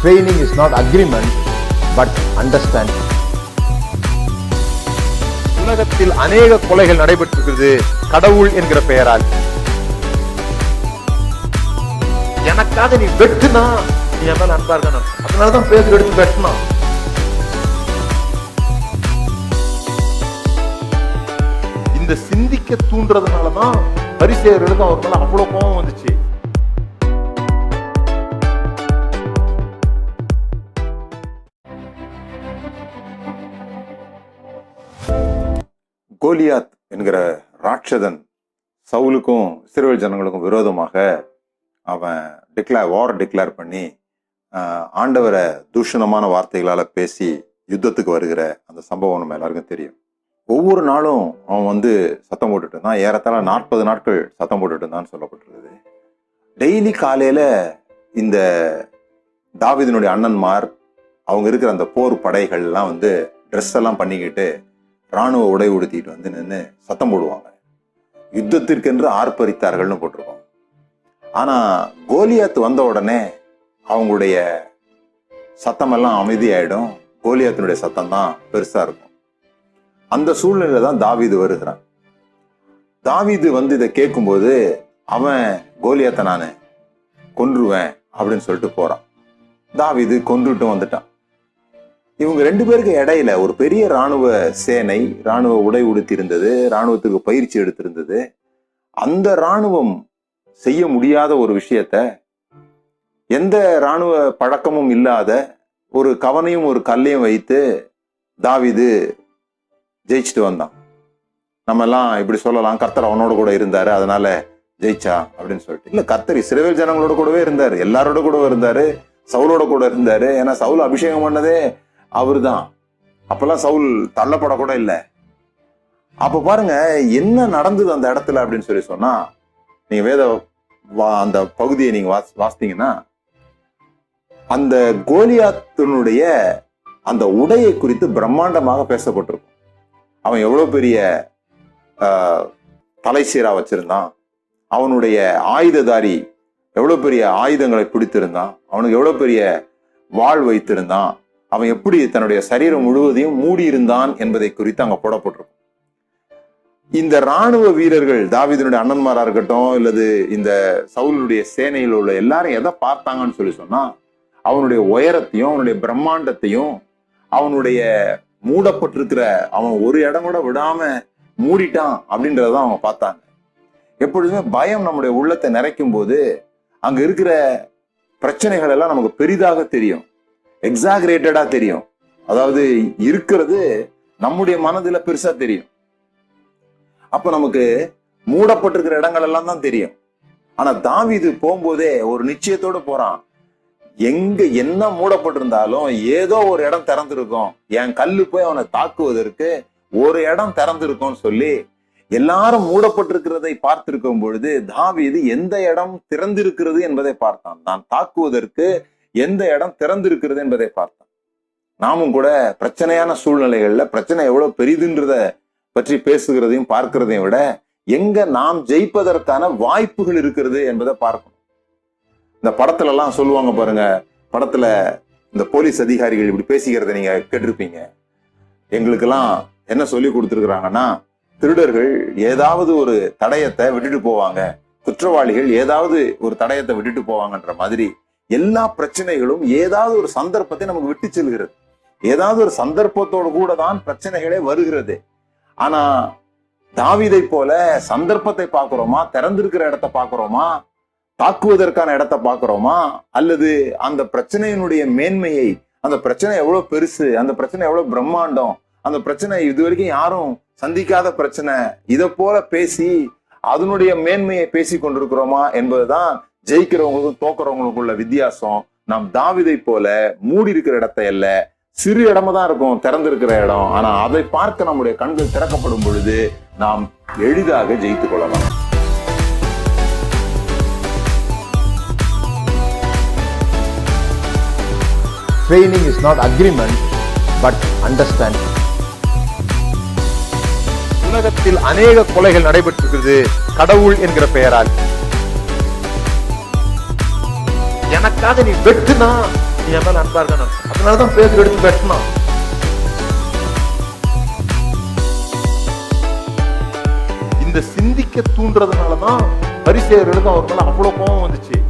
Training is not agreement, but understanding. உலகத்தில் அநேக கொலைகள் நடைபெற்றிருக்கிறது கடவுள் என்கிற பெயரால். எனக்காக நீ வெட்டுனா நீ என் மேல அன்பா இருக்கணும், அதனாலதான் பேர் எடுத்து வெட்டினா. இந்த சிந்திக்க தூண்டுறதுனாலதான் பரிசேயர்களுக்கு அவர் மேல அவ்வளவு கோபம் வந்துச்சு. கோலியாத் என்கிற ராட்சதன் சவுலுக்கும் இஸ்ரவேல் ஜனங்களுக்கும் விரோதமாக அவன் வார் டிக்ளேர் பண்ணி ஆண்டவரை தூஷணமான வார்த்தைகளால பேசி யுத்தத்துக்கு வருகிற அந்த சம்பவம் நம்ம எல்லாருக்கும் தெரியும். ஒவ்வொரு நாளும் அவன் சத்தம் போட்டுட்டு இருந்தான். ஏறத்தாழ 40 நாட்கள் சத்தம் போட்டுட்டு இருந்தான்னு சொல்லப்பட்டிருக்குது. டெய்லி காலையில இந்த தாவீதினுடைய அண்ணன்மார் அவங்க இருக்கிற அந்த போர் படைகள் எல்லாம் ட்ரெஸ் எல்லாம் பண்ணிக்கிட்டு இராணுவ உடை உடுத்திட்டு நின்று சத்தம் போடுவாங்க. யுத்தத்திற்கென்று ஆர்ப்பரித்தார்கள்னு போட்டிருக்கோம். ஆனா கோலியாத் வந்த உடனே அவங்களுடைய சத்தமெல்லாம் அமைதியாயிடும். கோலியாத்தினுடைய சத்தம் தான் பெருசா இருக்கும். அந்த சூழ்நிலையில தான் தாவீது வருகிறான். தாவீது இதை கேட்கும்போது அவன் கோலியாத்தை நானு கொன்றுவேன் அப்படின்னு சொல்லிட்டு போறான். தாவீது கொன்றுட்டும் வந்துட்டான். இவங்க 2 பேருக்கு இடையில ஒரு பெரிய இராணுவ சேனை, இராணுவ உடை உடுத்தி இருந்தது, இராணுவத்துக்கு பயிற்சி எடுத்திருந்தது. அந்த இராணுவம் செய்ய முடியாத ஒரு விஷயத்த எந்த இராணுவ பழக்கமும் இல்லாத ஒரு கவனையும் ஒரு கல்லையும் வைத்து தாவீது ஜெயிச்சுட்டு வந்தான். நம்ம எல்லாம் இப்படி சொல்லலாம், கர்த்தர் அவனோட கூட இருந்தாரு அதனால ஜெயிச்சா அப்படின்னு சொல்லிட்டு. இல்ல, கர்த்தர் இஸ்ரவேல் ஜனங்களோட கூடவே இருந்தாரு, எல்லாரோட கூட இருந்தாரு, சவுலோட கூட இருந்தாரு. ஏன்னா சவுல் அபிஷேகம் பண்ணதே அவரு தான். அப்பெல்லாம் சவுல் தள்ளப்படக்கூட இல்லை. அப்ப பாருங்க என்ன நடந்தது அந்த இடத்துல அப்படின்னு சொன்னா, நீங்க அந்த பகுதியை நீங்க வாசித்தீங்கன்னா அந்த கோலியாத்தினுடைய அந்த உடையை குறித்து பிரம்மாண்டமாக பேசப்பட்டிருக்கும். அவன் எவ்வளவு பெரிய தலை சீரா வச்சிருந்தான், அவனுடைய ஆயுததாரி எவ்வளவு பெரிய ஆயுதங்களை பிடித்திருந்தான், அவனுக்கு எவ்வளவு பெரிய வாள் வைத்திருந்தான், அவன் எப்படி தன்னுடைய சரீரம் முழுவதையும் மூடி இருந்தான் என்பதை குறித்து அங்க போடப்பட்டிருக்கும். இந்த இராணுவ வீரர்கள் தாவீதினுடைய அண்ணன்மாரா இருக்கட்டும் இல்லது இந்த சவுலுடைய சேனையில் உள்ள எல்லாரும் எதை பார்த்தாங்கன்னு சொன்னா, அவனுடைய உயரத்தையும் அவனுடைய பிரம்மாண்டத்தையும் அவனுடைய மூடப்பட்டிருக்கிற அவன் ஒரு இடம் கூட விடாம மூடிட்டான் அப்படின்றதான் அவங்க பார்த்தாங்க. எப்பொழுதுமே பயம் நம்முடைய உள்ளத்தை நிறைக்கும் போது அங்க இருக்கிற பிரச்சனைகள் எல்லாம் நமக்கு பெரிதாக தெரியும், எக்ஸாகரேட்டடா தெரியும். அதாவது இருக்கிறது நம்முடைய மனதுல பெருசா தெரியும். அப்ப நமக்கு மூடப்பட்டிருக்கிற இடங்கள் எல்லாம் தான் தெரியும். ஆனா தாவீது போகும்போதே ஒரு நிச்சயத்தோடு போறான். எங்க என்ன மூடப்பட்டிருந்தாலும் ஏதோ ஒரு இடம் திறந்திருக்கும், என் கல்லு போய் அவனை தாக்குவதற்கு ஒரு இடம் திறந்திருக்கும்னு சொல்லி எல்லாரும் மூடப்பட்டிருக்கிறதை பார்த்திருக்கும் பொழுது தாவீது எந்த இடம் திறந்திருக்கிறது என்பதை பார்த்தான். நான் தாக்குவதற்கு எந்த இடம் திறந்திருக்கிறது என்பதை பார்த்தான். நாமும் கூட பிரச்சனையான சூழ்நிலைகள்ல பிரச்சனை எவ்வளவு பெரிதுன்றத பற்றி பேசுகிறதையும் பார்க்கிறதையும் விட எங்க நாம் ஜெயிப்பதற்கான வாய்ப்புகள் இருக்கிறது என்பதை பார்க்கணும். இந்த படத்துல எல்லாம் சொல்லுவாங்க பாருங்க, படத்துல இந்த போலீஸ் அதிகாரிகள் இப்படி பேசிக்கிறத நீங்க கேட்டிருப்பீங்க. எங்களுக்கெல்லாம் என்ன சொல்லி கொடுத்துருக்குறாங்கன்னா, திருடர்கள் ஏதாவது ஒரு தடயத்தை விட்டுட்டு போவாங்க, குற்றவாளிகள் ஏதாவது ஒரு தடயத்தை விட்டுட்டு போவாங்கன்ற மாதிரி எல்லா பிரச்சனைகளும் ஏதாவது ஒரு சந்தர்ப்பத்தை நமக்கு விட்டு செல்கிறது. ஏதாவது ஒரு சந்தர்ப்பத்தோடு கூட தான் பிரச்சனைகளே வருகிறது. ஆனா தாவீதை போல சந்தர்ப்பத்தை பார்க்கிறோமா, திறந்திருக்கிற இடத்தை பார்க்கிறோமா, தாக்குவதற்கான இடத்தை பார்க்கிறோமா, அல்லது அந்த பிரச்சனையினுடைய மேன்மையை, அந்த பிரச்சனை எவ்வளவு பெருசு, அந்த பிரச்சனை எவ்வளவு பிரம்மாண்டம், அந்த பிரச்சனை இதுவரைக்கும் யாரும் சந்திக்காத பிரச்சனை, இதை போல பேசி அதனுடைய மேன்மையை பேசி கொண்டிருக்கிறோமா என்பதுதான் ஜெயிக்கிறவங்களுக்கும் தோக்குறவங்களுக்குள்ள வித்தியாசம். நாம் தாவீதை போல மூடி இருக்கிற இடத்தை அல்ல, சிறு இடமா தான் இருக்கும் திறந்திருக்கிற இடம். ஆனா அதை பார்க்க நம்முடைய கண்கள் திறக்கப்படும் பொழுது நாம் எளிதாக ஜெயித்துக் கொள்ளலாம். Training is not agreement, but understanding. உலகத்தில் அநேக கொலைகள் நடைபெற்றிருக்கிறது கடவுள் என்கிற பெயரால். எனக்காக நீ வெட்டுனா நீ என் மேல அன்பா இருக்க. அதனாலதான் பேதுரு எடுத்து வெட்டினான். இந்த சிந்திக்க தூண்டுறதுனாலதான் பரிசேயர்களுக்கு அவர் மேல அவ்வளவு கோபம் வந்துச்சு.